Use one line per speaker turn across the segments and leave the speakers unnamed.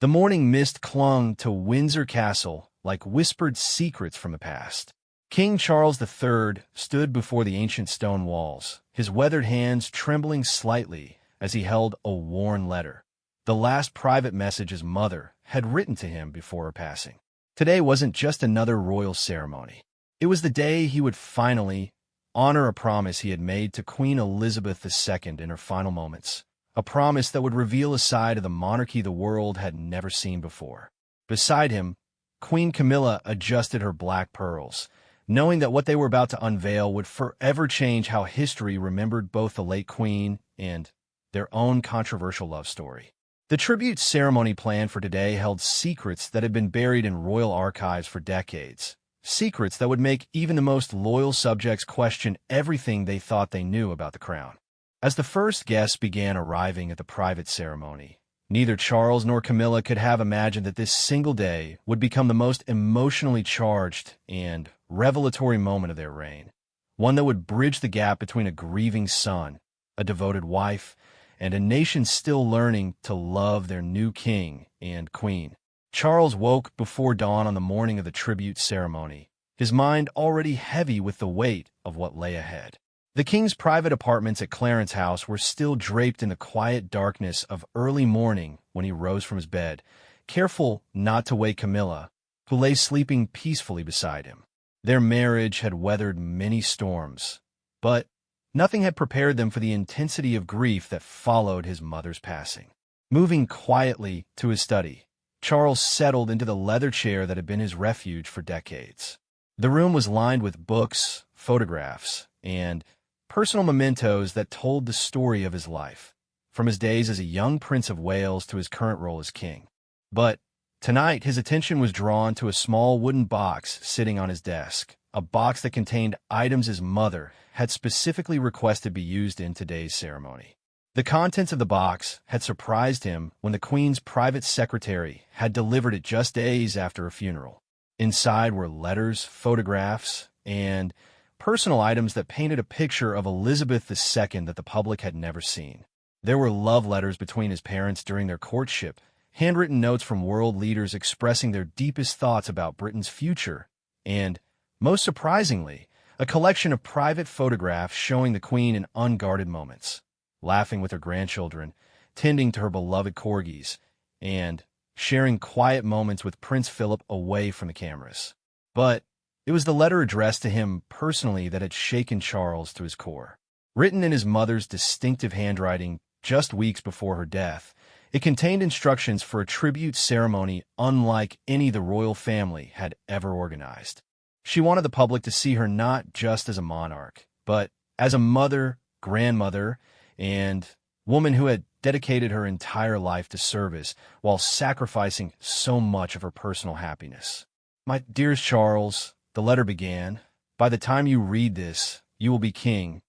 The morning mist clung to Windsor Castle like whispered secrets from the past. King Charles III stood before the ancient stone walls, his weathered hands trembling slightly as he held a worn letter, the last private message his mother had written to him before her passing. Today wasn't just another royal ceremony. It was the day he would finally honor a promise he had made to Queen Elizabeth II in her final moments, a promise that would reveal a side of the monarchy the world had never seen before. Beside him, Queen Camilla adjusted her black pearls, knowing that what they were about to unveil would forever change how history remembered both the late queen and their own controversial love story. The tribute ceremony planned for today held secrets that had been buried in royal archives for decades, secrets that would make even the most loyal subjects question everything they thought they knew about the crown. As the first guests began arriving at the private ceremony, neither Charles nor Camilla could have imagined that this single day would become the most emotionally charged and revelatory moment of their reign, one that would bridge the gap between a grieving son, a devoted wife, and a nation still learning to love their new king and queen. Charles woke before dawn on the morning of the tribute ceremony, his mind already heavy with the weight of what lay ahead. The king's private apartments at Clarence House were still draped in the quiet darkness of early morning when he rose from his bed, careful not to wake Camilla, who lay sleeping peacefully beside him. Their marriage had weathered many storms, but nothing had prepared them for the intensity of grief that followed his mother's passing. Moving quietly to his study, Charles settled into the leather chair that had been his refuge for decades. The room was lined with books, photographs, and personal mementos that told the story of his life, from his days as a young Prince of Wales to his current role as king. But tonight, his attention was drawn to a small wooden box sitting on his desk, a box that contained items his mother had specifically requested be used in today's ceremony. The contents of the box had surprised him when the Queen's private secretary had delivered it just days after her funeral. Inside were letters, photographs, and personal items that painted a picture of Elizabeth II that the public had never seen. There were love letters between his parents during their courtship, handwritten notes from world leaders expressing their deepest thoughts about Britain's future, and, most surprisingly, a collection of private photographs showing the Queen in unguarded moments, laughing with her grandchildren, tending to her beloved corgis, and sharing quiet moments with Prince Philip away from the cameras. But it was the letter addressed to him personally that had shaken Charles to his core. Written in his mother's distinctive handwriting just weeks before her death, it contained instructions for a tribute ceremony unlike any the royal family had ever organized. She wanted the public to see her not just as a monarch, but as a mother, grandmother, and woman who had dedicated her entire life to service while sacrificing so much of her personal happiness. "My dearest Charles," the letter began, "by the time you read this, you will be king,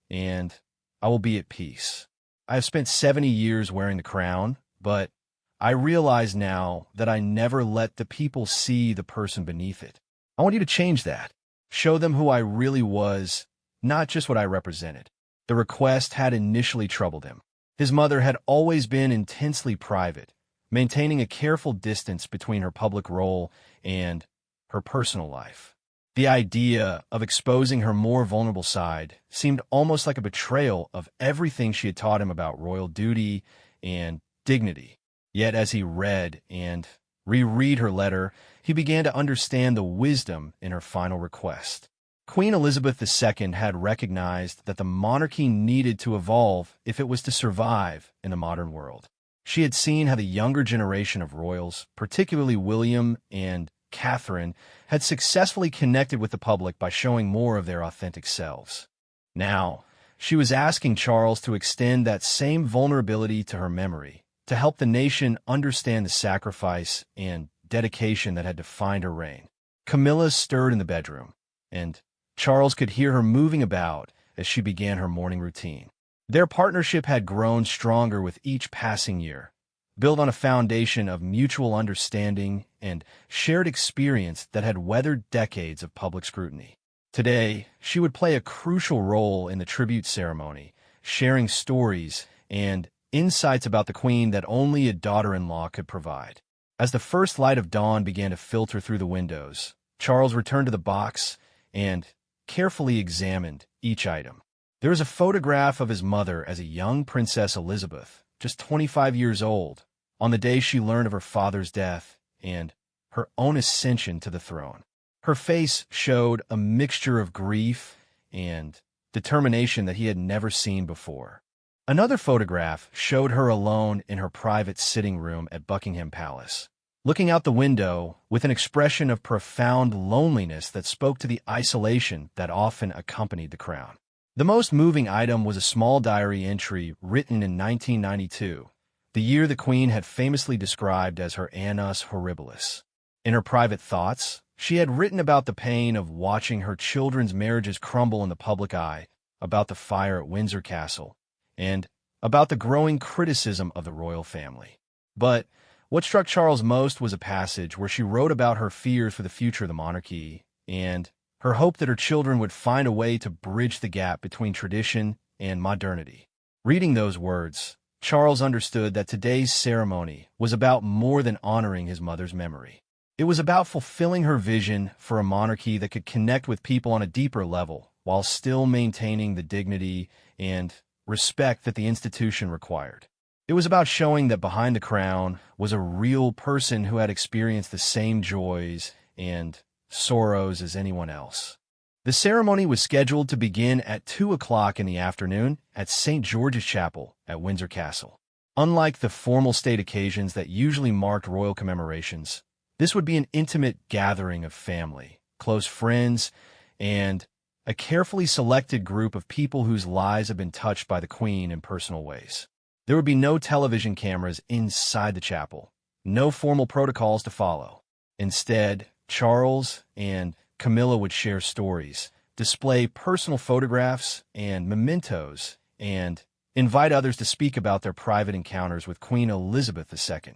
and I will be at peace. I have spent 70 years wearing the crown, but I realize now that I never let the people see the person beneath it. I want you to change that. Show them who I really was, not just what I represented." The request had initially troubled him. His mother had always been intensely private, maintaining a careful distance between her public role and her personal life. The idea of exposing her more vulnerable side seemed almost like a betrayal of everything she had taught him about royal duty and dignity. Yet as he read and reread her letter, he began to understand the wisdom in her final request. Queen Elizabeth II had recognized that the monarchy needed to evolve if it was to survive in the modern world. She had seen how the younger generation of royals, particularly William and Catherine, had successfully connected with the public by showing more of their authentic selves. Now, she was asking Charles to extend that same vulnerability to her memory, to help the nation understand the sacrifice and dedication that had defined her reign. Camilla stirred in the bedroom, and Charles could hear her moving about as she began her morning routine. Their partnership had grown stronger with each passing year, built on a foundation of mutual understanding and shared experience that had weathered decades of public scrutiny. Today, she would play a crucial role in the tribute ceremony, sharing stories and insights about the Queen that only a daughter-in-law could provide. As the first light of dawn began to filter through the windows, Charles returned to the box and carefully examined each item. There was a photograph of his mother as a young Princess Elizabeth, just 25 years old, on the day she learned of her father's death and her own ascension to the throne. Her face showed a mixture of grief and determination that he had never seen before. Another photograph showed her alone in her private sitting room at Buckingham Palace, looking out the window with an expression of profound loneliness that spoke to the isolation that often accompanied the crown. The most moving item was a small diary entry written in 1992, the year the Queen had famously described as her annus horribilis. In her private thoughts, she had written about the pain of watching her children's marriages crumble in the public eye, about the fire at Windsor Castle, and about the growing criticism of the royal family. But what struck Charles most was a passage where she wrote about her fears for the future of the monarchy and her hope that her children would find a way to bridge the gap between tradition and modernity. Reading those words, Charles understood that today's ceremony was about more than honoring his mother's memory. It was about fulfilling her vision for a monarchy that could connect with people on a deeper level while still maintaining the dignity and respect that the institution required. It was about showing that behind the crown was a real person who had experienced the same joys and sorrows as anyone else. The ceremony was scheduled to begin at 2 o'clock in the afternoon at St. George's Chapel at Windsor Castle. Unlike the formal state occasions that usually marked royal commemorations, this would be an intimate gathering of family, close friends, and a carefully selected group of people whose lives have been touched by the Queen in personal ways. There would be no television cameras inside the chapel, no formal protocols to follow. Instead, Charles and Camilla would share stories, display personal photographs and mementos, and invite others to speak about their private encounters with Queen Elizabeth II.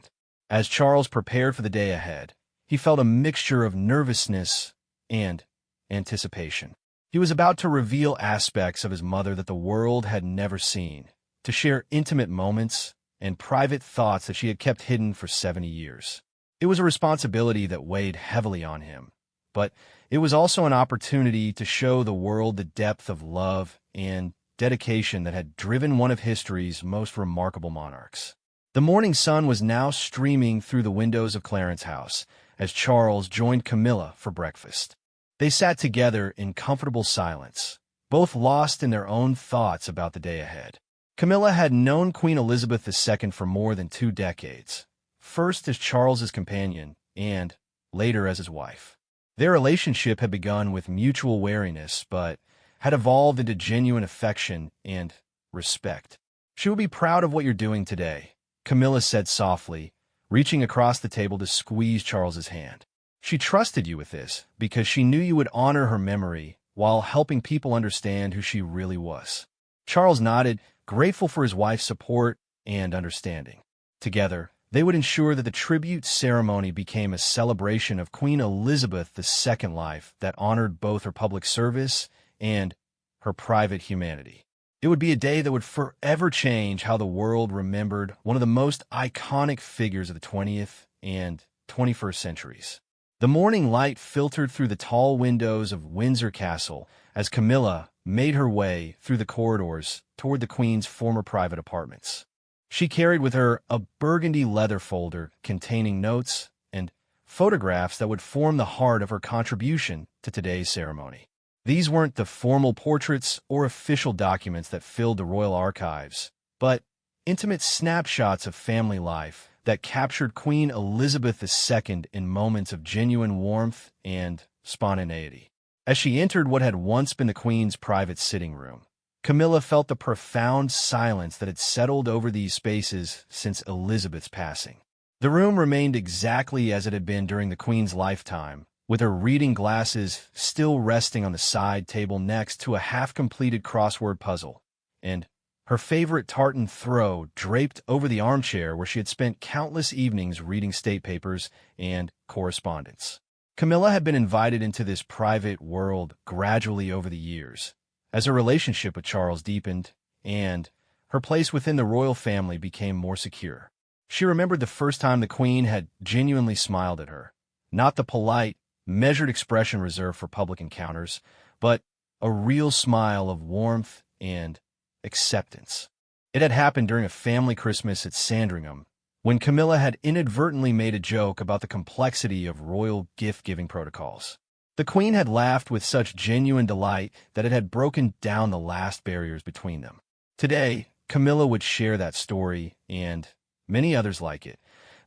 As Charles prepared for the day ahead, he felt a mixture of nervousness and anticipation. He was about to reveal aspects of his mother that the world had never seen, to share intimate moments and private thoughts that she had kept hidden for 70 years. It was a responsibility that weighed heavily on him, but it was also an opportunity to show the world the depth of love and dedication that had driven one of history's most remarkable monarchs. The morning sun was now streaming through the windows of Clarence House as Charles joined Camilla for breakfast. They sat together in comfortable silence, both lost in their own thoughts about the day ahead. Camilla had known Queen Elizabeth II for more than 2 decades, first as Charles's companion and later as his wife. Their relationship had begun with mutual wariness, but had evolved into genuine affection and respect. "She will be proud of what you're doing today," Camilla said softly, reaching across the table to squeeze Charles's hand. "She trusted you with this because she knew you would honor her memory while helping people understand who she really was." Charles nodded, grateful for his wife's support and understanding. Together, they would ensure that the tribute ceremony became a celebration of Queen Elizabeth II's life that honored both her public service and her private humanity. It would be a day that would forever change how the world remembered one of the most iconic figures of the 20th and 21st centuries. The morning light filtered through the tall windows of Windsor Castle as Camilla made her way through the corridors toward the Queen's former private apartments. She carried with her a burgundy leather folder containing notes and photographs that would form the heart of her contribution to today's ceremony. These weren't the formal portraits or official documents that filled the royal archives, but intimate snapshots of family life that captured Queen Elizabeth II in moments of genuine warmth and spontaneity. As she entered what had once been the Queen's private sitting room, Camilla felt the profound silence that had settled over these spaces since Elizabeth's passing. The room remained exactly as it had been during the Queen's lifetime, with her reading glasses still resting on the side table next to a half-completed crossword puzzle, and her favorite tartan throw draped over the armchair where she had spent countless evenings reading state papers and correspondence. Camilla had been invited into this private world gradually over the years, as her relationship with Charles deepened, and her place within the royal family became more secure. She remembered the first time the Queen had genuinely smiled at her, not the polite, measured expression reserved for public encounters, but a real smile of warmth and acceptance. It had happened during a family Christmas at Sandringham, when Camilla had inadvertently made a joke about the complexity of royal gift-giving protocols. The Queen had laughed with such genuine delight that it had broken down the last barriers between them. Today, Camilla would share that story, and many others like it,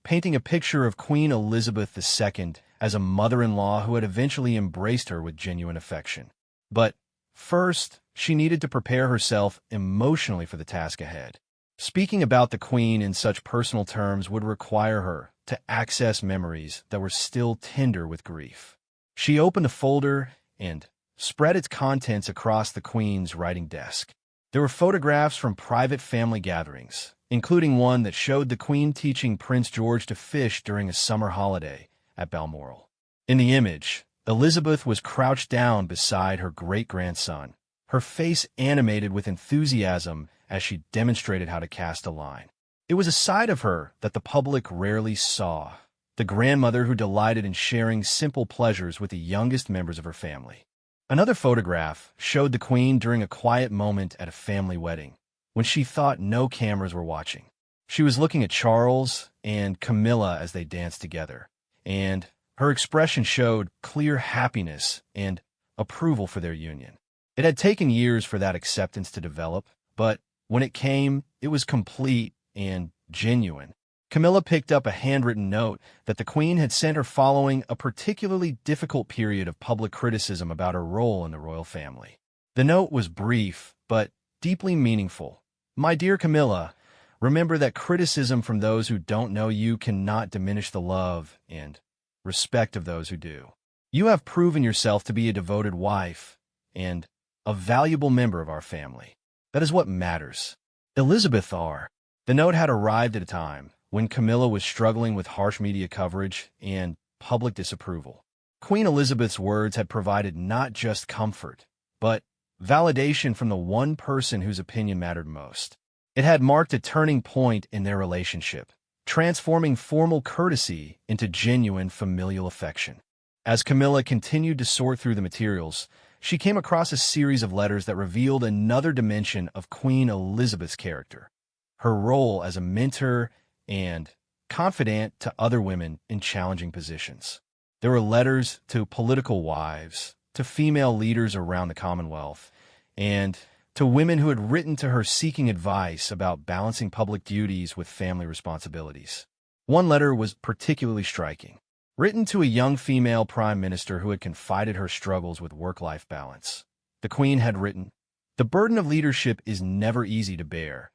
painting a picture of Queen Elizabeth II as a mother-in-law who had eventually embraced her with genuine affection. But first, she needed to prepare herself emotionally for the task ahead. Speaking about the Queen in such personal terms would require her to access memories that were still tender with grief. She opened a folder and spread its contents across the Queen's writing desk. There were photographs from private family gatherings, including one that showed the Queen teaching Prince George to fish during a summer holiday at Balmoral. In the image, Elizabeth was crouched down beside her great-grandson, her face animated with enthusiasm as she demonstrated how to cast a line. It was a side of her that the public rarely saw, the grandmother who delighted in sharing simple pleasures with the youngest members of her family. Another photograph showed the Queen during a quiet moment at a family wedding, when she thought no cameras were watching. She was looking at Charles and Camilla as they danced together, and her expression showed clear happiness and approval for their union. It had taken years for that acceptance to develop, but when it came, it was complete and genuine. Camilla picked up a handwritten note that the Queen had sent her following a particularly difficult period of public criticism about her role in the royal family. The note was brief, but deeply meaningful. "My dear Camilla, remember that criticism from those who don't know you cannot diminish the love and respect of those who do. You have proven yourself to be a devoted wife and a valuable member of our family. That is what matters. Elizabeth R." The note had arrived at a time when Camilla was struggling with harsh media coverage and public disapproval. Queen Elizabeth's words had provided not just comfort, but validation from the one person whose opinion mattered most. It had marked a turning point in their relationship, transforming formal courtesy into genuine familial affection. As Camilla continued to sort through the materials, she came across a series of letters that revealed another dimension of Queen Elizabeth's character, her role as a mentor and confidant to other women in challenging positions. There were letters to political wives, to female leaders around the Commonwealth, and to women who had written to her seeking advice about balancing public duties with family responsibilities. One letter was particularly striking, written to a young female prime minister who had confided her struggles with work-life balance. The Queen had written, "The burden of leadership is never easy to bear,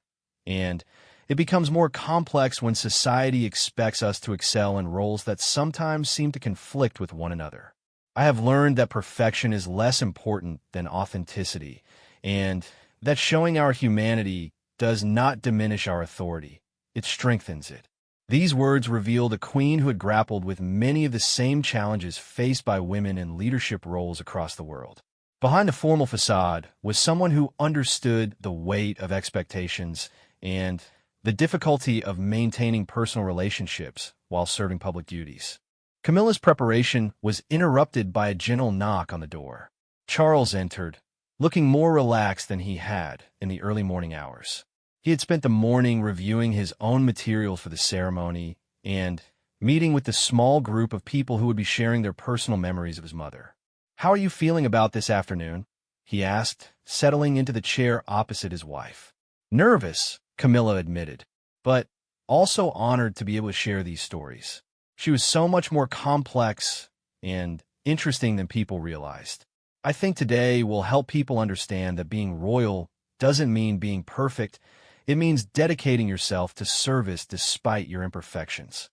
and it becomes more complex when society expects us to excel in roles that sometimes seem to conflict with one another. I have learned that perfection is less important than authenticity, and that showing our humanity does not diminish our authority, it strengthens it." These words revealed a Queen who had grappled with many of the same challenges faced by women in leadership roles across the world. Behind the formal facade was someone who understood the weight of expectations and the difficulty of maintaining personal relationships while serving public duties. Camilla's preparation was interrupted by a gentle knock on the door. Charles entered, looking more relaxed than he had in the early morning hours. He had spent the morning reviewing his own materials for the ceremony and meeting with the small group of people who would be sharing their personal memories of his mother. "How are you feeling about this afternoon?" he asked, settling into the chair opposite his wife. "Nervous," Camilla admitted, but also honored to be able to share these stories. She was so much more complex and interesting than people realized. "I think today will help people understand that being royal doesn't mean being perfect. It means dedicating yourself to service despite your imperfections."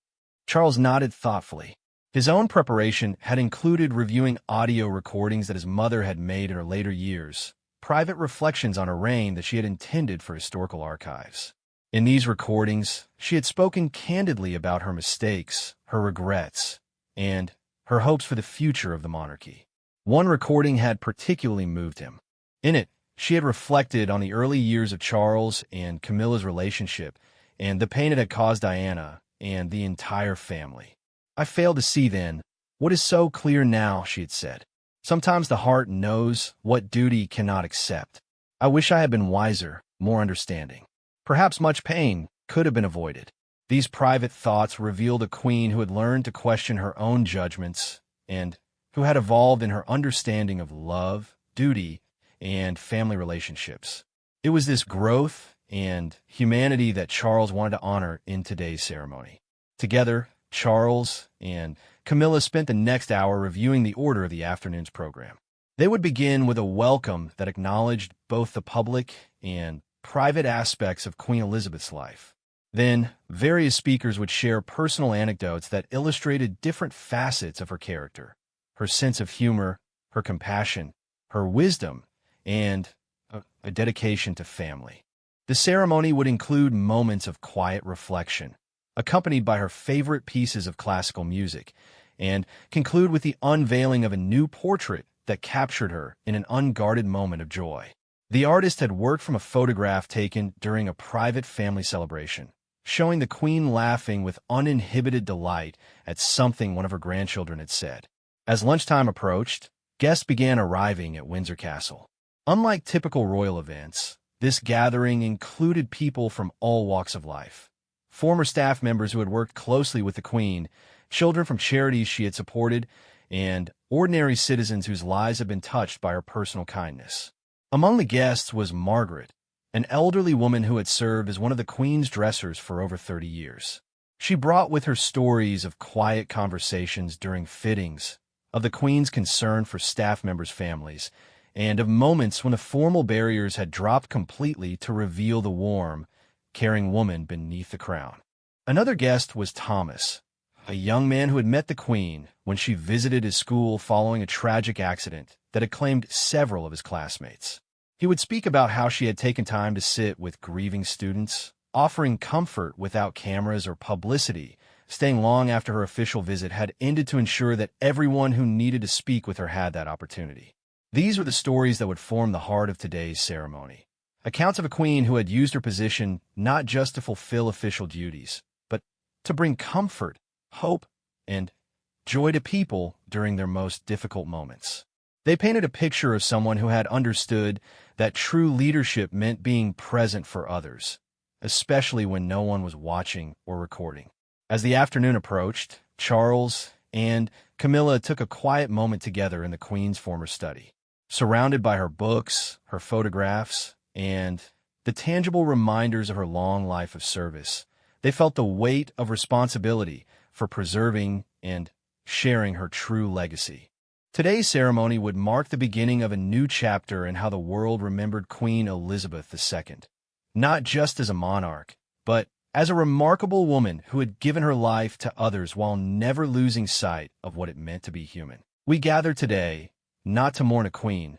Charles nodded thoughtfully. His own preparation had included reviewing audio recordings that his mother had made in her later years, private reflections on her reign that she had intended for historical archives. In these recordings, she had spoken candidly about her mistakes, her regrets, and her hopes for the future of the monarchy. One recording had particularly moved him. In it, She had reflected on the early years of Charles and Camilla's relationship and the pain it had caused Diana and the entire family. "I failed to see then what is so clear now," she had said. "Sometimes the heart knows what duty cannot accept. I wish I had been wiser, more understanding. Perhaps much pain could have been avoided." These private thoughts revealed a queen who had learned to question her own judgments and who had evolved in her understanding of love, duty, and family relationships. It was this growth and humanity that Charles wanted to honor in today's ceremony. Together, Charles and Camilla spent the next hour reviewing the order of the afternoon's program. They would begin with a welcome that acknowledged both the public and private aspects of Queen Elizabeth's life. Then, various speakers would share personal anecdotes that illustrated different facets of her character: her sense of humor, her compassion, her wisdom, and a dedication to family. The ceremony would include moments of quiet reflection, accompanied by her favorite pieces of classical music, and conclude with the unveiling of a new portrait that captured her in an unguarded moment of joy. The artist had worked from a photograph taken during a private family celebration, showing the Queen laughing with uninhibited delight at something one of her grandchildren had said. As lunchtime approached, guests began arriving at Windsor Castle. Unlike typical royal events, this gathering included people from all walks of life: former staff members who had worked closely with the Queen, children from charities she had supported, and ordinary citizens whose lives had been touched by her personal kindness. Among the guests was Margaret, an elderly woman who had served as one of the Queen's dressers for over 30 years. She brought with her stories of quiet conversations during fittings, of the Queen's concern for staff members' families, and of moments when the formal barriers had dropped completely to reveal the warm, caring woman beneath the crown. Another guest was Thomas, a young man who had met the Queen when she visited his school following a tragic accident that had claimed several of his classmates. He would speak about how she had taken time to sit with grieving students, offering comfort without cameras or publicity, staying long after her official visit had ended to ensure that everyone who needed to speak with her had that opportunity. These were the stories that would form the heart of today's ceremony. Accounts of a queen who had used her position not just to fulfill official duties, but to bring comfort, hope, and joy to people during their most difficult moments. They painted a picture of someone who had understood that true leadership meant being present for others, especially when no one was watching or recording. As the afternoon approached, Charles and Camilla took a quiet moment together in the Queen's former study. Surrounded by her books, her photographs, and the tangible reminders of her long life of service, they felt the weight of responsibility for preserving and sharing her true legacy. Today's ceremony would mark the beginning of a new chapter in how the world remembered Queen Elizabeth II, not just as a monarch, but as a remarkable woman who had given her life to others while never losing sight of what it meant to be human. We gather today not to mourn a queen,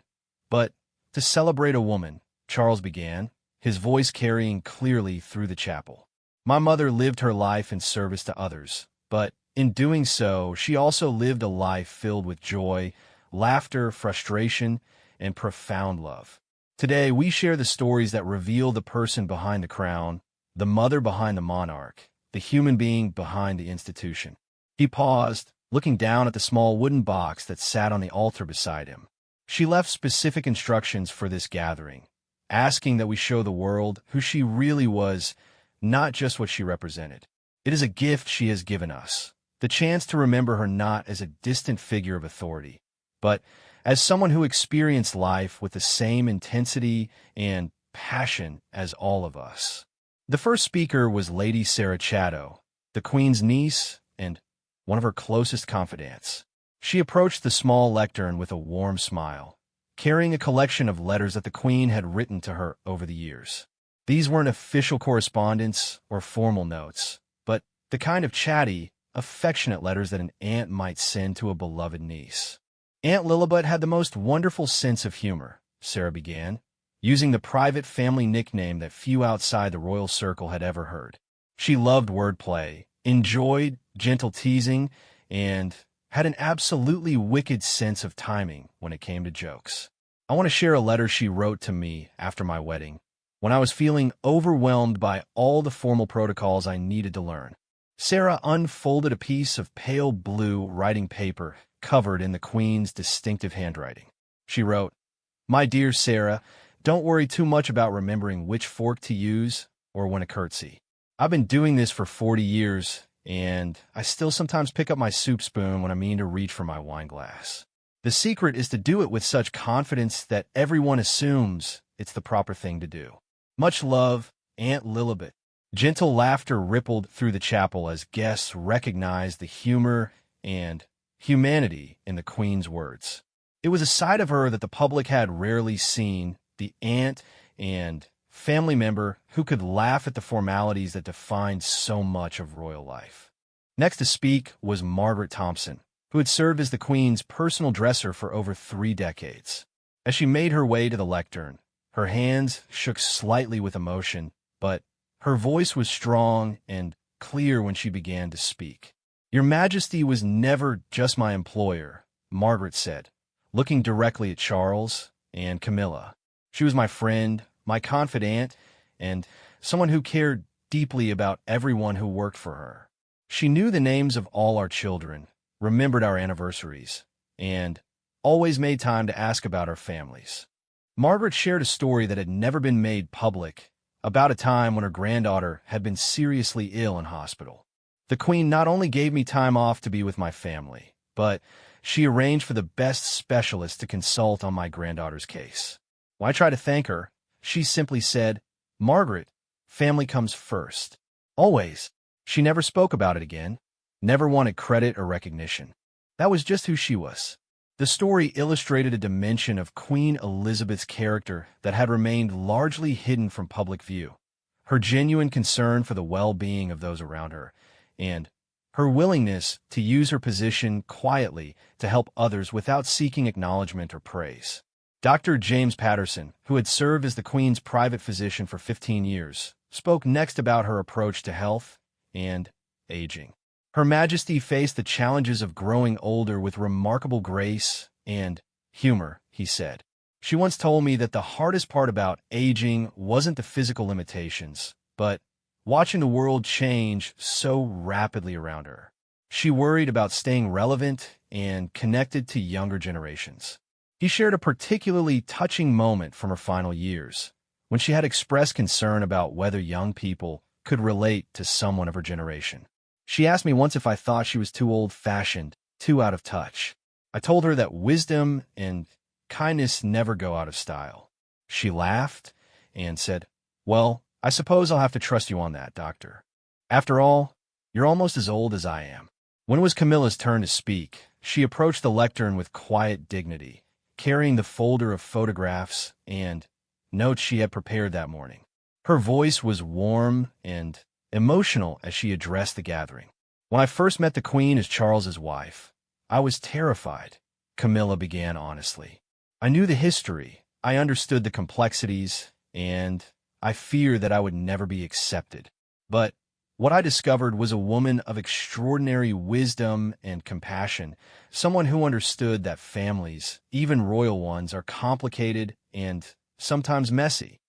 but to celebrate a woman, Charles began, his voice carrying clearly through the chapel. "My mother lived her life in service to others, but in doing so, she also lived a life filled with joy, laughter, frustration, and profound love. Today, we share the stories that reveal the person behind the crown, the mother behind the monarch, the human being behind the institution." He paused, looking down at the small wooden box that sat on the altar beside him. "She left specific instructions for this gathering, asking that we show the world who she really was, not just what she represented. It is a gift she has given us, the chance to remember her not as a distant figure of authority, but as someone who experienced life with the same intensity and passion as all of us." The first speaker was Lady Sarah Chatto, the Queen's niece and one of her closest confidants. She approached the small lectern with a warm smile, carrying a collection of letters that the Queen had written to her over the years. These weren't official correspondence or formal notes, but the kind of chatty, affectionate letters that an aunt might send to a beloved niece. "Aunt Lilibet had the most wonderful sense of humor," Sarah began, using the private family nickname that few outside the royal circle had ever heard. "She loved wordplay, enjoyed gentle teasing, and had an absolutely wicked sense of timing when it came to jokes. I want to share a letter she wrote to me after my wedding, when I was feeling overwhelmed by all the formal protocols I needed to learn. Sarah unfolded a piece of pale blue writing paper covered in the Queen's distinctive handwriting. She wrote, "My dear Sarah, don't worry too much about remembering which fork to use or when to curtsy. I've been doing this for 40 years, and I still sometimes pick up my soup spoon when I mean to reach for my wine glass. The secret is to do it with such confidence that everyone assumes it's the proper thing to do. Much love, Aunt Lilibet." Gentle laughter rippled through the chapel as guests recognized the humor and humanity in the Queen's words. It was a side of her that the public had rarely seen, the aunt and family member who could laugh at the formalities that defined so much of royal life. Next to speak was Margaret Thompson, who had served as the Queen's personal dresser for over 3 decades. As she made her way to the lectern, her hands shook slightly with emotion, but her voice was strong and clear when she began to speak. "Your Majesty was never just my employer," Margaret said, looking directly at Charles and Camilla. "She was my friend, my confidant, and someone who cared deeply about everyone who worked for her. She knew the names of all our children, remembered our anniversaries, and always made time to ask about our families." Margaret shared a story that had never been made public about a time when her granddaughter had been seriously ill in hospital. "The Queen not only gave me time off to be with my family, but she arranged for the best specialist to consult on my granddaughter's case. When I tried to thank her, she simply said, 'Margaret, family comes first.' Always. She never spoke about it again, never wanted credit or recognition. That was just who she was." The story illustrated a dimension of Queen Elizabeth's character that had remained largely hidden from public view: her genuine concern for the well-being of those around her, and her willingness to use her position quietly to help others without seeking acknowledgement or praise. Dr. James Patterson, who had served as the Queen's private physician for 15 years, spoke next about her approach to health and aging. "Her Majesty faced the challenges of growing older with remarkable grace and humor," he said. "She once told me that the hardest part about aging wasn't the physical limitations, but watching the world change so rapidly around her. She worried about staying relevant and connected to younger generations." He shared a particularly touching moment from her final years, when she had expressed concern about whether young people could relate to someone of her generation. "She asked me once if I thought she was too old-fashioned, too out of touch. I told her that wisdom and kindness never go out of style. She laughed and said, 'Well, I suppose I'll have to trust you on that, Doctor. After all, you're almost as old as I am.'" When it was Camilla's turn to speak, she approached the lectern with quiet dignity, carrying the folder of photographs and notes she had prepared that morning. Her voice was warm and emotional as she addressed the gathering. "When I first met the Queen as Charles's wife, I was terrified," Camilla began honestly. "I knew the history, I understood the complexities, and I feared that I would never be accepted. But what I discovered was a woman of extraordinary wisdom and compassion, someone who understood that families, even royal ones, are complicated and sometimes messy."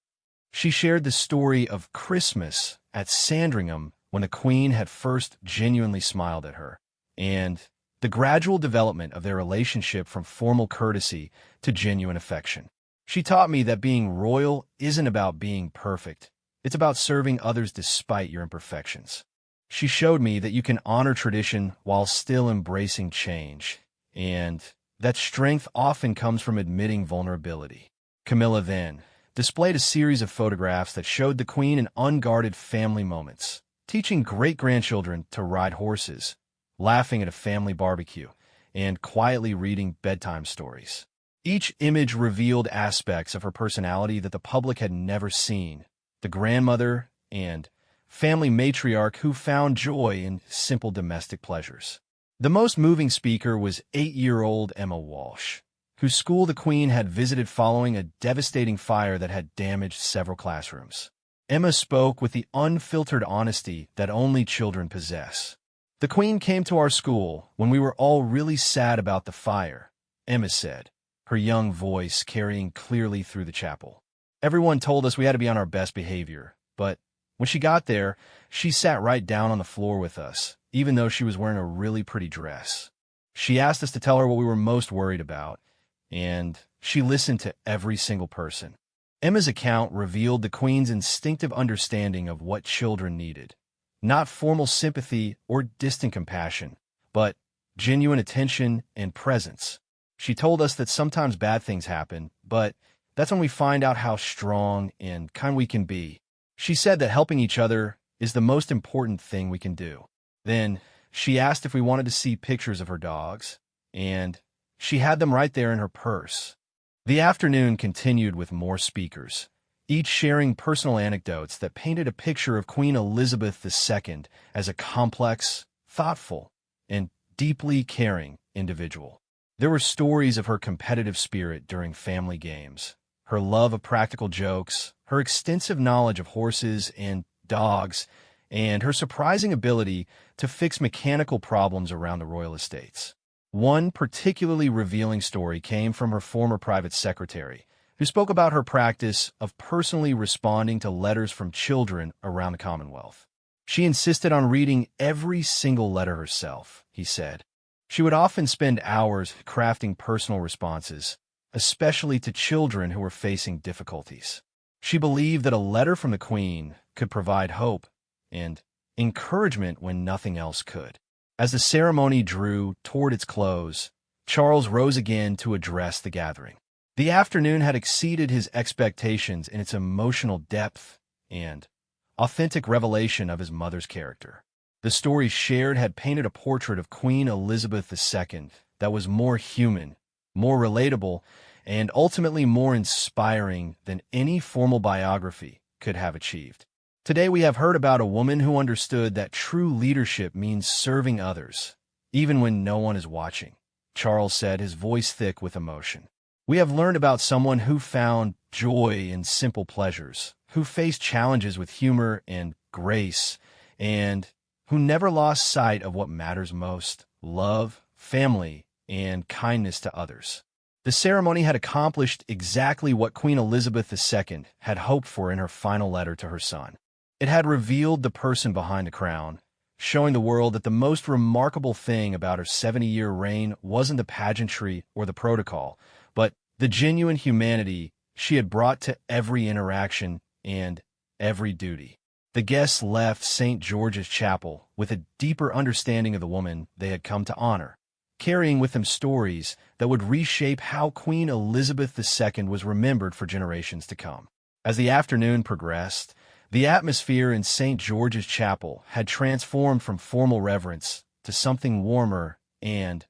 She shared the story of Christmas at Sandringham when the Queen had first genuinely smiled at her, and the gradual development of their relationship from formal courtesy to genuine affection. "She taught me that being royal isn't about being perfect. It's about serving others despite your imperfections. She showed me that you can honor tradition while still embracing change, and that strength often comes from admitting vulnerability." Camilla then displayed a series of photographs that showed the Queen in unguarded family moments, teaching great-grandchildren to ride horses, laughing at a family barbecue, and quietly reading bedtime stories. Each image revealed aspects of her personality that the public had never seen: the grandmother and family matriarch who found joy in simple domestic pleasures. The most moving speaker was 8-year-old Emma Walsh, whose school the Queen had visited following a devastating fire that had damaged several classrooms. Emma spoke with the unfiltered honesty that only children possess. "The Queen came to our school when we were all really sad about the fire," Emma said, her young voice carrying clearly through the chapel. Everyone told us we had to be on our best behavior, but when she got there, she sat right down on the floor with us, even though she was wearing a really pretty dress. She asked us to tell her what we were most worried about, and she listened to every single person. Emma's account revealed the Queen's instinctive understanding of what children needed. Not formal sympathy or distant compassion, but genuine attention and presence. She told us that sometimes bad things happen, but that's when we find out how strong and kind we can be. She said that helping each other is the most important thing we can do. Then she asked if we wanted to see pictures of her dogs, and she had them right there in her purse. The afternoon continued with more speakers, each sharing personal anecdotes that painted a picture of Queen Elizabeth II as a complex, thoughtful, and deeply caring individual. There were stories of her competitive spirit during family games, her love of practical jokes, her extensive knowledge of horses and dogs, and her surprising ability to fix mechanical problems around the royal estates. One particularly revealing story came from her former private secretary, who spoke about her practice of personally responding to letters from children around the Commonwealth. She insisted on reading every single letter herself, he said. She would often spend hours crafting personal responses, especially to children who were facing difficulties. She believed that a letter from the Queen could provide hope and encouragement when nothing else could. As the ceremony drew toward its close, Charles rose again to address the gathering. The afternoon had exceeded his expectations in its emotional depth and authentic revelation of his mother's character. The stories shared had painted a portrait of Queen Elizabeth II that was more human, more relatable, and ultimately more inspiring than any formal biography could have achieved. Today we have heard about a woman who understood that true leadership means serving others, even when no one is watching, Charles said, his voice thick with emotion. We have learned about someone who found joy in simple pleasures, who faced challenges with humor and grace, and who never lost sight of what matters most: love, family, and kindness to others. The ceremony had accomplished exactly what Queen Elizabeth II had hoped for in her final letter to her son. It had revealed the person behind the crown, showing the world that the most remarkable thing about her 70-year reign wasn't the pageantry or the protocol, but the genuine humanity she had brought to every interaction and every duty. The guests left St. George's Chapel with a deeper understanding of the woman they had come to honor, carrying with them stories that would reshape how Queen Elizabeth II was remembered for generations to come. As the afternoon progressed, the atmosphere in St. George's Chapel had transformed from formal reverence to something warmer and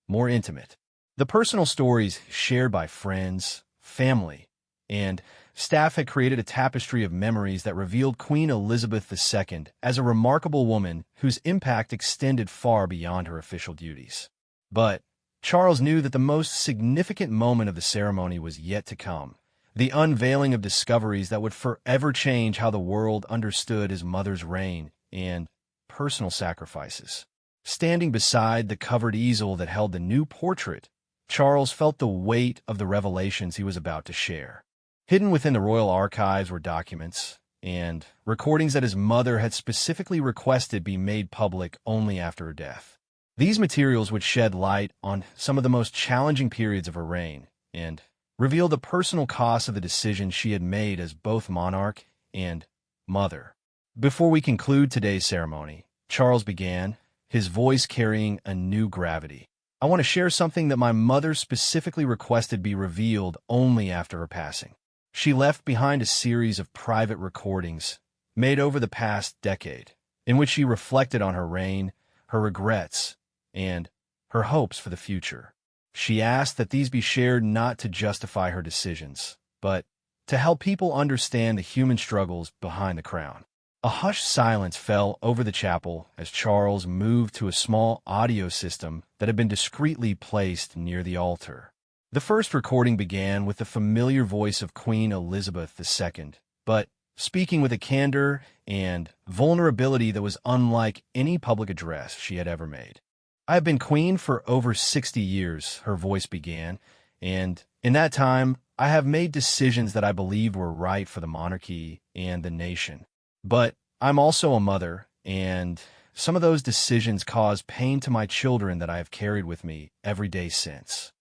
more intimate. The personal stories shared by friends, family, and staff had created a tapestry of memories that revealed Queen Elizabeth II as a remarkable woman whose impact extended far beyond her official duties. But Charles knew that the most significant moment of the ceremony was yet to come: the unveiling of discoveries that would forever change how the world understood his mother's reign and personal sacrifices. Standing beside the covered easel that held the new portrait, Charles felt the weight of the revelations he was about to share. Hidden within the royal archives were documents and recordings that his mother had specifically requested be made public only after her death. These materials would shed light on some of the most challenging periods of her reign and reveal the personal costs of the decisions she had made as both monarch and mother. Before we conclude today's ceremony, Charles began, his voice carrying a new gravity. I want to share something that my mother specifically requested be revealed only after her passing. She left behind a series of private recordings made over the past decade, in which she reflected on her reign, her regrets, and her hopes for the future. She asked that these be shared not to justify her decisions, but to help people understand the human struggles behind the crown. A hushed silence fell over the chapel as Charles moved to a small audio system that had been discreetly placed near the altar. The first recording began with the familiar voice of Queen Elizabeth II, but speaking with a candor and vulnerability that was unlike any public address she had ever made. I have been queen for over 60 years, her voice began, And in that time, I have made decisions that I believed were right for the monarchy and the nation. But I'm also a mother, and some of those decisions caused pain to my children that I have carried with me every day since.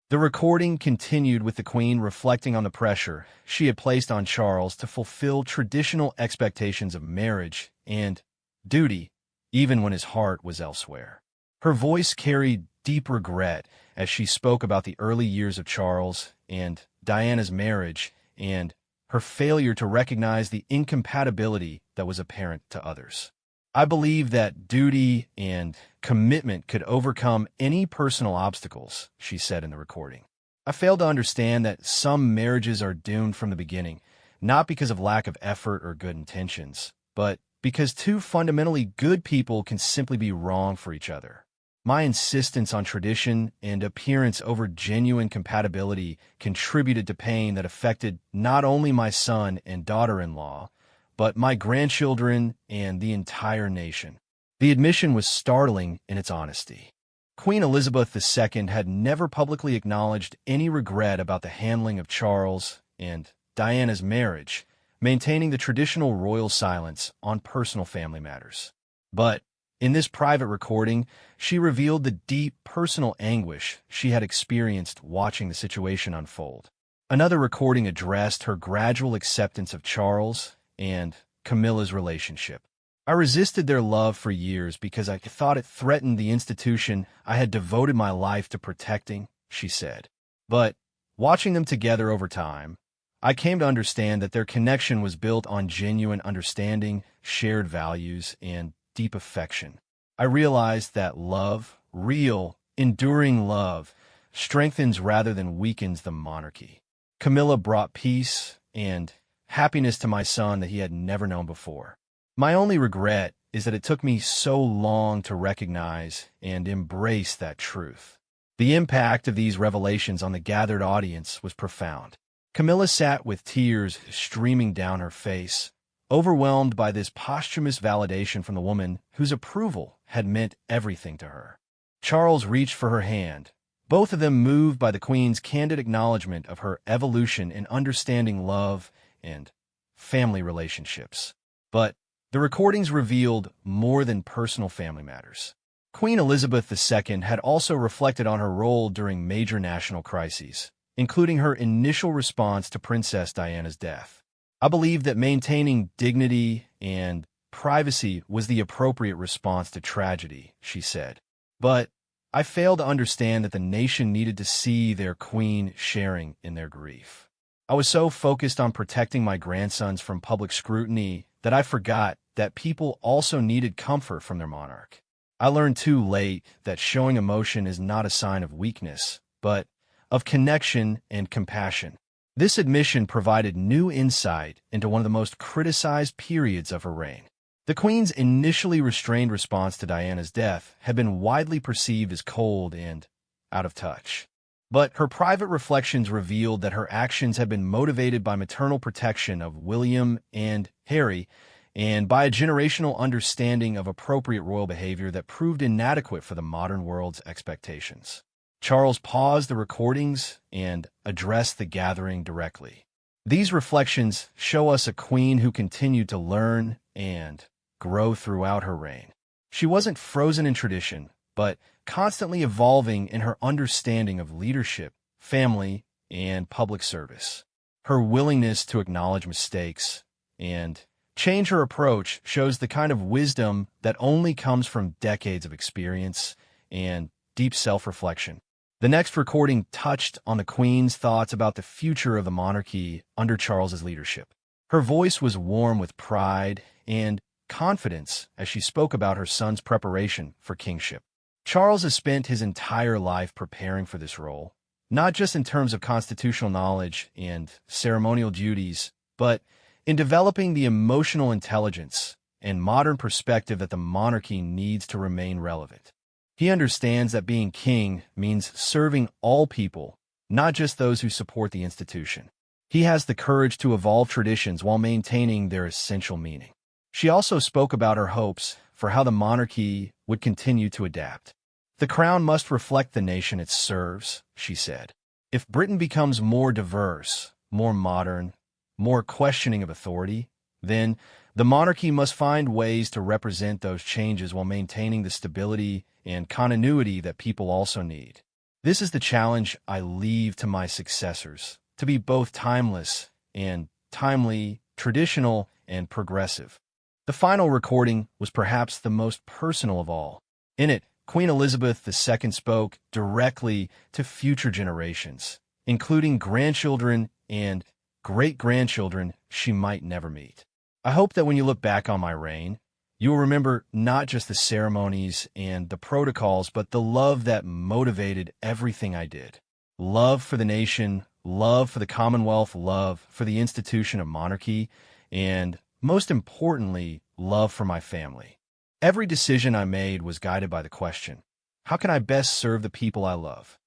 The recording continued with the Queen reflecting on the pressure she had placed on Charles to fulfill traditional expectations of marriage and duty, even when his heart was elsewhere. Her voice carried deep regret as she spoke about the early years of Charles and Diana's marriage and her failure to recognize the incompatibility that was apparent to others. I believe that duty and commitment could overcome any personal obstacles, she said in the recording. I failed to understand that some marriages are doomed from the beginning, not because of lack of effort or good intentions, but because two fundamentally good people can simply be wrong for each other. My insistence on tradition and appearance over genuine compatibility contributed to pain that affected not only my son and daughter-in-law, but my grandchildren and the entire nation. The admission was startling in its honesty. Queen Elizabeth II had never publicly acknowledged any regret about the handling of Charles and Diana's marriage, maintaining the traditional royal silence on personal family matters. But in this private recording, she revealed the deep personal anguish she had experienced watching the situation unfold. Another recording addressed her gradual acceptance of Charles and Camilla's relationship. I resisted their love for years because I thought it threatened the institution I had devoted my life to protecting, she said. But watching them together over time, I came to understand that their connection was built on genuine understanding, shared values, and deep affection. I realized that love, real, enduring love, strengthens rather than weakens the monarchy. Camilla brought peace and happiness to my son that he had never known before. My only regret is that it took me so long to recognize and embrace that truth. The impact of these revelations on the gathered audience was profound. Camilla sat with tears streaming down her face, overwhelmed by this posthumous validation from the woman whose approval had meant everything to her. Charles reached for her hand, both of them moved by the Queen's candid acknowledgement of her evolution in understanding love and family relationships. But the recordings revealed more than personal family matters. Queen Elizabeth II had also reflected on her role during major national crises, including her initial response to Princess Diana's death. I believe that maintaining dignity and privacy was the appropriate response to tragedy, she said. But I failed to understand that the nation needed to see their queen sharing in their grief. I was so focused on protecting my grandsons from public scrutiny that I forgot that people also needed comfort from their monarch. I learned too late that showing emotion is not a sign of weakness, but of connection and compassion. This admission provided new insight into one of the most criticized periods of her reign. The Queen's initially restrained response to Diana's death had been widely perceived as cold and out of touch. But her private reflections revealed that her actions had been motivated by maternal protection of William and Harry and by a generational understanding of appropriate royal behavior that proved inadequate for the modern world's expectations. Charles paused the recordings and addressed the gathering directly. These reflections show us a queen who continued to learn and grow throughout her reign. She wasn't frozen in tradition, but constantly evolving in her understanding of leadership, family, and public service. Her willingness to acknowledge mistakes and change her approach shows the kind of wisdom that only comes from decades of experience and deep self-reflection. The next recording touched on the Queen's thoughts about the future of the monarchy under Charles's leadership. Her voice was warm with pride and confidence as she spoke about her son's preparation for kingship. Charles has spent his entire life preparing for this role, not just in terms of constitutional knowledge and ceremonial duties, but in developing the emotional intelligence and modern perspective that the monarchy needs to remain relevant. He understands that being king means serving all people, not just those who support the institution. He has the courage to evolve traditions while maintaining their essential meaning. She also spoke about her hopes for how the monarchy would continue to adapt. The crown must reflect the nation it serves, she said. If Britain becomes more diverse, more modern, more questioning of authority, then the monarchy must find ways to represent those changes while maintaining the stability and continuity that people also need. This is the challenge I leave to my successors, to be both timeless and timely, traditional and progressive. The final recording was perhaps the most personal of all. In it, Queen Elizabeth II spoke directly to future generations, including grandchildren and great-grandchildren she might never meet. I hope that when you look back on my reign, you will remember not just the ceremonies and the protocols, but the love that motivated everything I did. Love for the nation, love for the Commonwealth, love for the institution of monarchy, and most importantly, love for my family. Every decision I made was guided by the question, how can I best serve the people I love?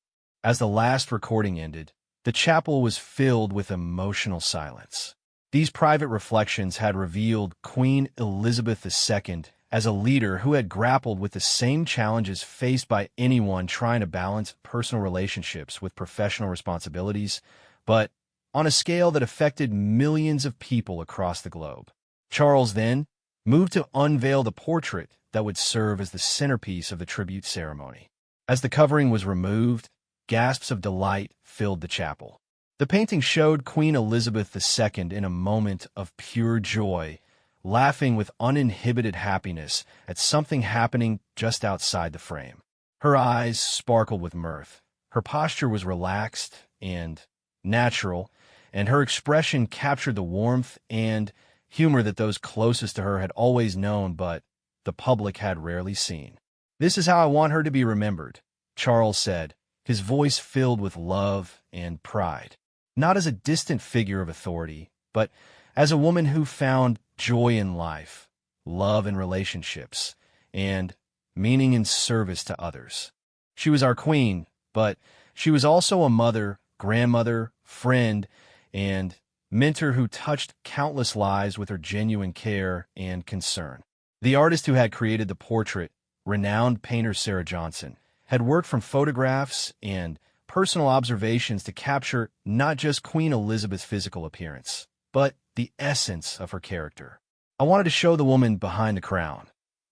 As the last recording ended, the chapel was filled with emotional silence. These private reflections had revealed Queen Elizabeth II as a leader who had grappled with the same challenges faced by anyone trying to balance personal relationships with professional responsibilities, but on a scale that affected millions of people across the globe. Charles then moved to unveil the portrait that would serve as the centerpiece of the tribute ceremony. As the covering was removed, gasps of delight filled the chapel. The painting showed Queen Elizabeth II in a moment of pure joy, laughing with uninhibited happiness at something happening just outside the frame. Her eyes sparkled with mirth. Her posture was relaxed and natural, and her expression captured the warmth and humor that those closest to her had always known but the public had rarely seen. "This is how I want her to be remembered," Charles said, his voice filled with love and pride. Not as a distant figure of authority, but as a woman who found joy in life, love in relationships, and meaning in service to others. She was our queen, but she was also a mother, grandmother, friend, and mentor who touched countless lives with her genuine care and concern. The artist who had created the portrait, renowned painter Sarah Johnson, had worked from photographs and personal observations to capture not just Queen Elizabeth's physical appearance, but the essence of her character. "I wanted to show the woman behind the crown,"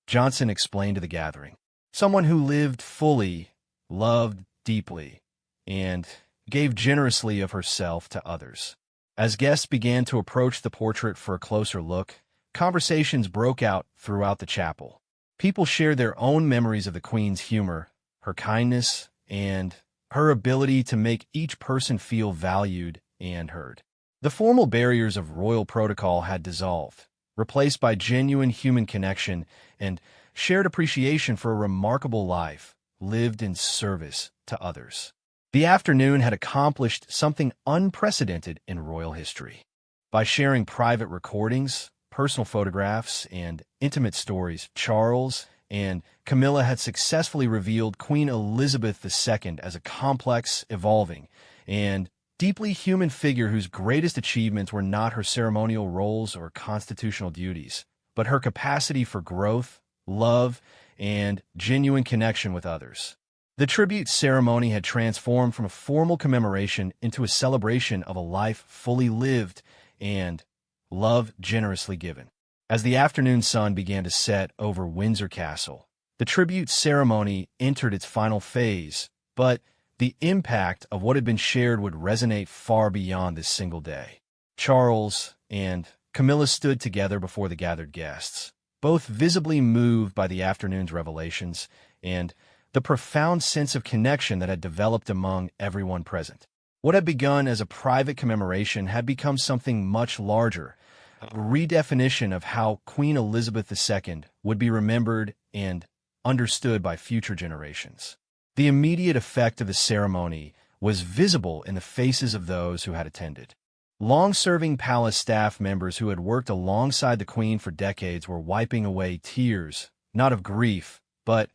Johnson explained to the gathering. "Someone who lived fully, loved deeply, and gave generously of herself to others." As guests began to approach the portrait for a closer look, conversations broke out throughout the chapel. People shared their own memories of the Queen's humor, her kindness, and her ability to make each person feel valued and heard. The formal barriers of royal protocol had dissolved, replaced by genuine human connection and shared appreciation for a remarkable life lived in service to others. The afternoon had accomplished something unprecedented in royal history. By sharing private recordings, personal photographs, and intimate stories, Charles and Camilla had successfully revealed Queen Elizabeth II as a complex, evolving, and deeply human figure whose greatest achievements were not her ceremonial roles or constitutional duties, but her capacity for growth, love, and genuine connection with others. The tribute ceremony had transformed from a formal commemoration into a celebration of a life fully lived and love generously given. As the afternoon sun began to set over Windsor Castle, the tribute ceremony entered its final phase, but the impact of what had been shared would resonate far beyond this single day. Charles and Camilla stood together before the gathered guests, both visibly moved by the afternoon's revelations and the profound sense of connection that had developed among everyone present. What had begun as a private commemoration had become something much larger, a redefinition of how Queen Elizabeth II would be remembered and understood by future generations. The immediate effect of the ceremony was visible in the faces of those who had attended. Long-serving palace staff members who had worked alongside the Queen for decades were wiping away tears, not of grief, but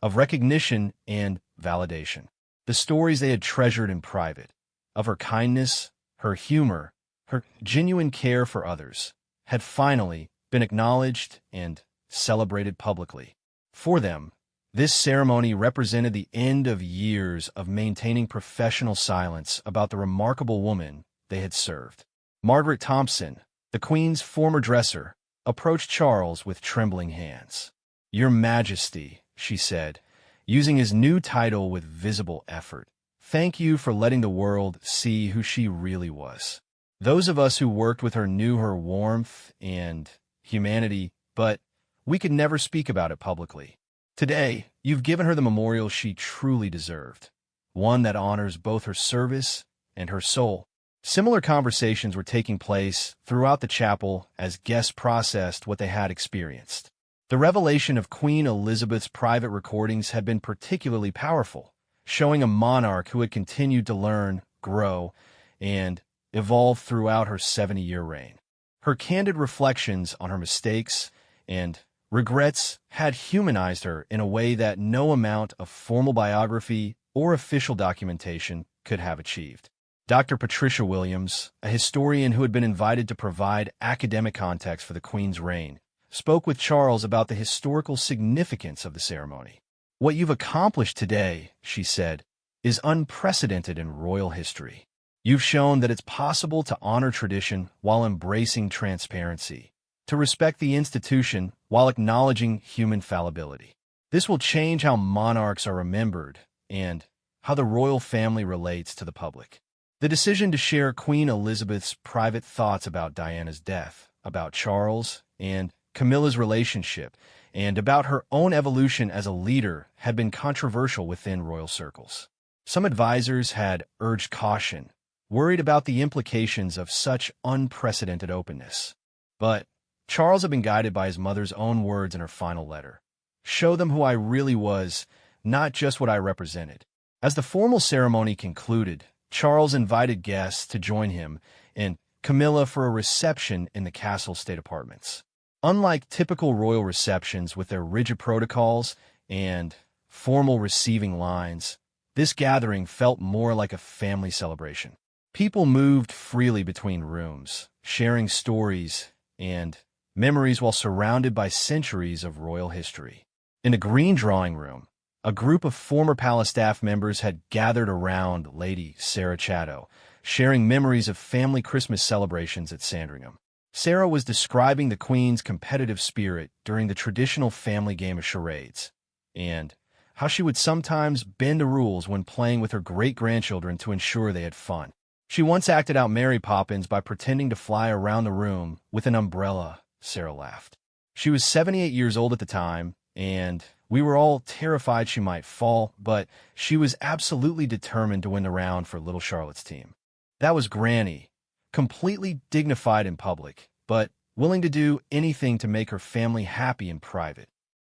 of recognition and validation. The stories they had treasured in private, of her kindness, her humor, her genuine care for others, had finally been acknowledged and celebrated publicly. For them, This ceremony represented the end of years of maintaining professional silence about the remarkable woman they had served. Margaret Thompson, the Queen's former dresser, approached Charles with trembling hands. "Your Majesty," she said, using his new title with visible effort, "thank you for letting the world see who she really was. Those of us who worked with her knew her warmth and humanity, but we could never speak about it publicly. Today, you've given her the memorial she truly deserved, one that honors both her service and her soul." Similar conversations were taking place throughout the chapel as guests processed what they had experienced. The revelation of Queen Elizabeth's private recordings had been particularly powerful, showing a monarch who had continued to learn, grow, and evolve throughout her 70-year reign. Her candid reflections on her mistakes and regrets had humanized her in a way that no amount of formal biography or official documentation could have achieved. Dr. Patricia Williams, a historian who had been invited to provide academic context for the Queen's reign, spoke with Charles about the historical significance of the ceremony. "What you've accomplished today," she said, "is unprecedented in royal history. You've shown that it's possible to honor tradition while embracing transparency, to respect the institution while acknowledging human fallibility. This will change how monarchs are remembered and how the royal family relates to the public." The decision to share Queen Elizabeth's private thoughts about Diana's death, about Charles and Camilla's relationship, and about her own evolution as a leader had been controversial within royal circles. Some advisors had urged caution, worried about the implications of such unprecedented openness. But Charles had been guided by his mother's own words in her final letter. "Show them who I really was, not just what I represented." As the formal ceremony concluded, Charles invited guests to join him and Camilla for a reception in the castle state apartments. Unlike typical royal receptions with their rigid protocols and formal receiving lines, this gathering felt more like a family celebration. People moved freely between rooms, sharing stories and memories while surrounded by centuries of royal history. In a green drawing room, a group of former palace staff members had gathered around Lady Sarah Chatto, sharing memories of family Christmas celebrations at Sandringham. Sarah was describing the Queen's competitive spirit during the traditional family game of charades, and how she would sometimes bend the rules when playing with her great-grandchildren to ensure they had fun. She once acted out Mary Poppins by pretending to fly around the room with an umbrella, Sarah laughed. She was 78 years old at the time, and we were all terrified she might fall, but she was absolutely determined to win the round for little Charlotte's team. That was Granny, completely dignified in public, but willing to do anything to make her family happy in private.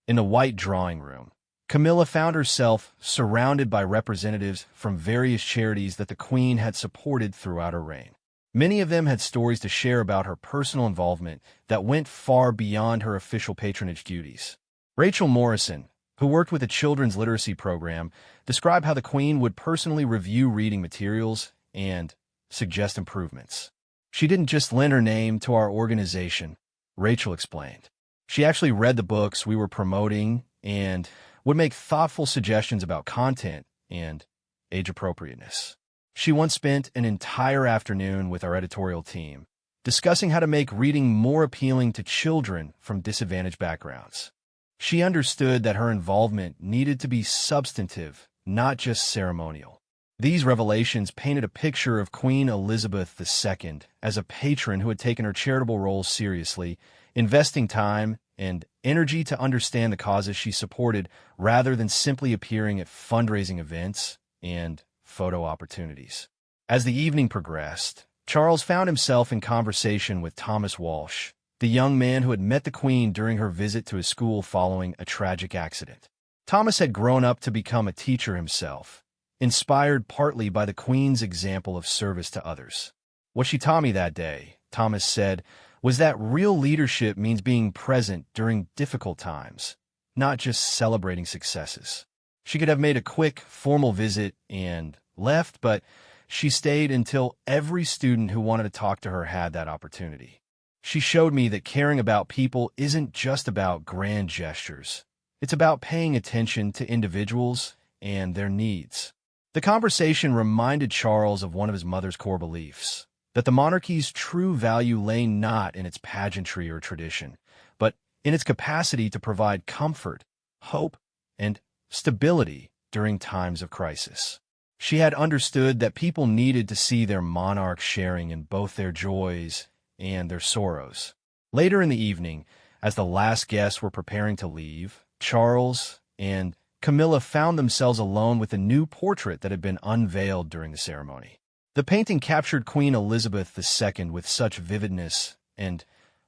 In the white drawing room, Camilla found herself surrounded by representatives from various charities that the Queen had supported throughout her reign. Many of them had stories to share about her personal involvement that went far beyond her official patronage duties. Rachel Morrison, who worked with a children's literacy program, described how the Queen would personally review reading materials and suggest improvements. "She didn't just lend her name to our organization," Rachel explained. "She actually read the books we were promoting and would make thoughtful suggestions about content and age appropriateness. She once spent an entire afternoon with our editorial team, discussing how to make reading more appealing to children from disadvantaged backgrounds. She understood that her involvement needed to be substantive, not just ceremonial." These revelations painted a picture of Queen Elizabeth II as a patron who had taken her charitable roles seriously, investing time and energy to understand the causes she supported rather than simply appearing at fundraising events and photo opportunities. As the evening progressed, Charles found himself in conversation with Thomas Walsh, the young man who had met the Queen during her visit to his school following a tragic accident. Thomas had grown up to become a teacher himself, inspired partly by the Queen's example of service to others. "What she taught me that day," Thomas said, "was that real leadership means being present during difficult times, not just celebrating successes." She could have made a quick, formal visit and left, but she stayed until every student who wanted to talk to her had that opportunity. "She showed me that caring about people isn't just about grand gestures. It's about paying attention to individuals and their needs. The conversation reminded Charles of one of his mother's core beliefs, that the monarchy's true value lay not in its pageantry or tradition, but in its capacity to provide comfort, hope, and stability during times of crisis. She had understood that people needed to see their monarch sharing in both their joys and their sorrows. Later in the evening, as the last guests were preparing to leave, Charles and Camilla found themselves alone with a new portrait that had been unveiled during the ceremony. The painting captured Queen Elizabeth II with such vividness and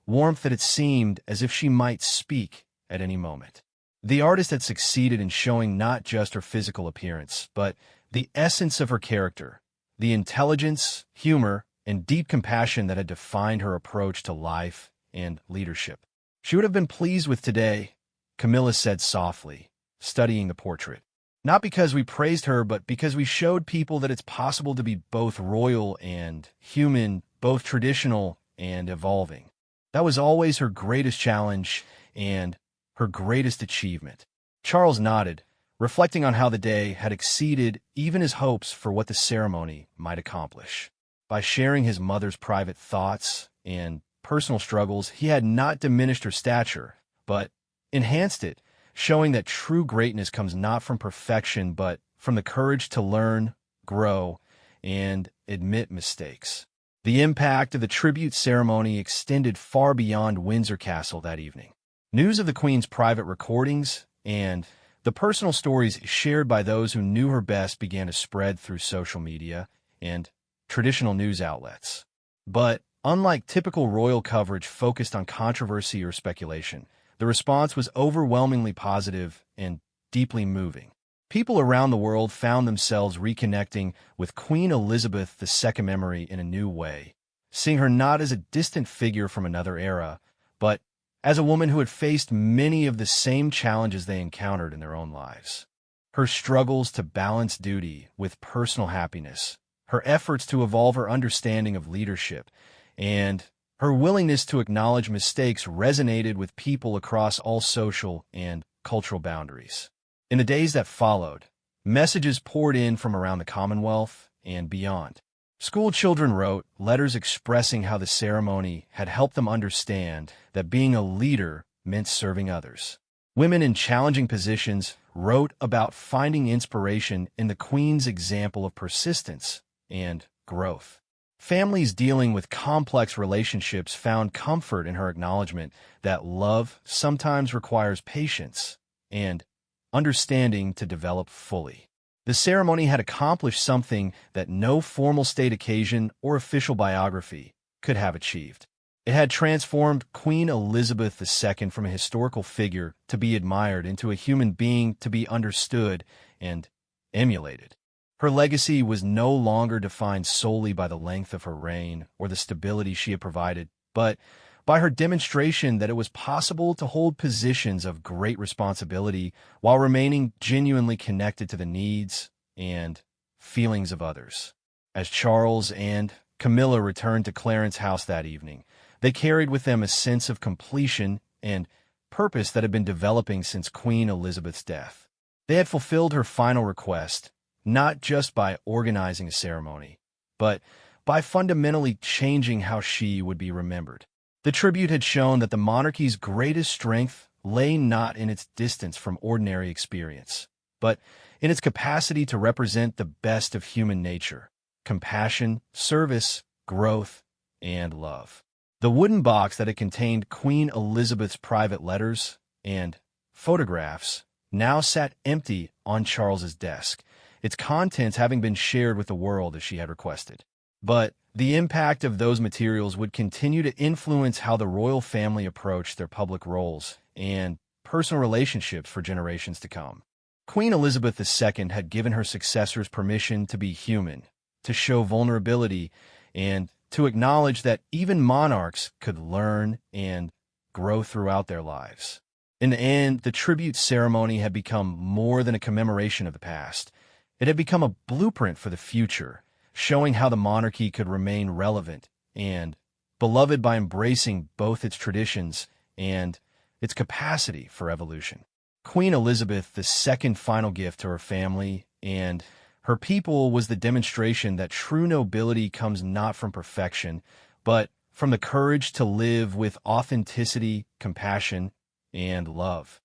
warmth that it seemed as if she might speak at any moment. The artist had succeeded in showing not just her physical appearance, but the essence of her character, the intelligence, humor, and deep compassion that had defined her approach to life and leadership. She would have been pleased with today, Camilla said softly, studying the portrait. Not because we praised her, but because we showed people that it's possible to be both royal and human, both traditional and evolving. That was always her greatest challenge and her greatest achievement. Charles nodded, reflecting on how the day had exceeded even his hopes for what the ceremony might accomplish. By sharing his mother's private thoughts and personal struggles, he had not diminished her stature, but enhanced it, showing that true greatness comes not from perfection, but from the courage to learn, grow, and admit mistakes. The impact of the tribute ceremony extended far beyond Windsor Castle that evening. News of the Queen's private recordings and the personal stories shared by those who knew her best began to spread through social media and traditional news outlets. But unlike typical royal coverage focused on controversy or speculation, the response was overwhelmingly positive and deeply moving. People around the world found themselves reconnecting with Queen Elizabeth II's memory in a new way, seeing her not as a distant figure from another era, but as a woman who had faced many of the same challenges they encountered in their own lives. Her struggles to balance duty with personal happiness, her efforts to evolve her understanding of leadership, and her willingness to acknowledge mistakes resonated with people across all social and cultural boundaries. In the days that followed, messages poured in from around the Commonwealth and beyond. School children wrote letters expressing how the ceremony had helped them understand that being a leader meant serving others. Women in challenging positions wrote about finding inspiration in the Queen's example of persistence and growth. Families dealing with complex relationships found comfort in her acknowledgement that love sometimes requires patience and understanding to develop fully. The ceremony had accomplished something that no formal state occasion or official biography could have achieved. It had transformed Queen Elizabeth II from a historical figure to be admired into a human being to be understood and emulated. Her legacy was no longer defined solely by the length of her reign or the stability she had provided, but by her demonstration that it was possible to hold positions of great responsibility while remaining genuinely connected to the needs and feelings of others. As Charles and Camilla returned to Clarence House that evening, they carried with them a sense of completion and purpose that had been developing since Queen Elizabeth's death. They had fulfilled her final request, not just by organizing a ceremony, but by fundamentally changing how she would be remembered. The tribute had shown that the monarchy's greatest strength lay not in its distance from ordinary experience, but in its capacity to represent the best of human nature: compassion, service, growth, and love. The wooden box that had contained Queen Elizabeth's private letters and photographs now sat empty on Charles's desk, its contents having been shared with the world as she had requested. But the impact of those materials would continue to influence how the royal family approached their public roles and personal relationships for generations to come. Queen Elizabeth II had given her successors permission to be human, to show vulnerability, and to acknowledge that even monarchs could learn and grow throughout their lives. In the end, the tribute ceremony had become more than a commemoration of the past. It had become a blueprint for the future, showing how the monarchy could remain relevant and beloved by embracing both its traditions and its capacity for evolution. Queen Elizabeth II final gift to her family and her people was the demonstration that true nobility comes not from perfection, but from the courage to live with authenticity, compassion, and love.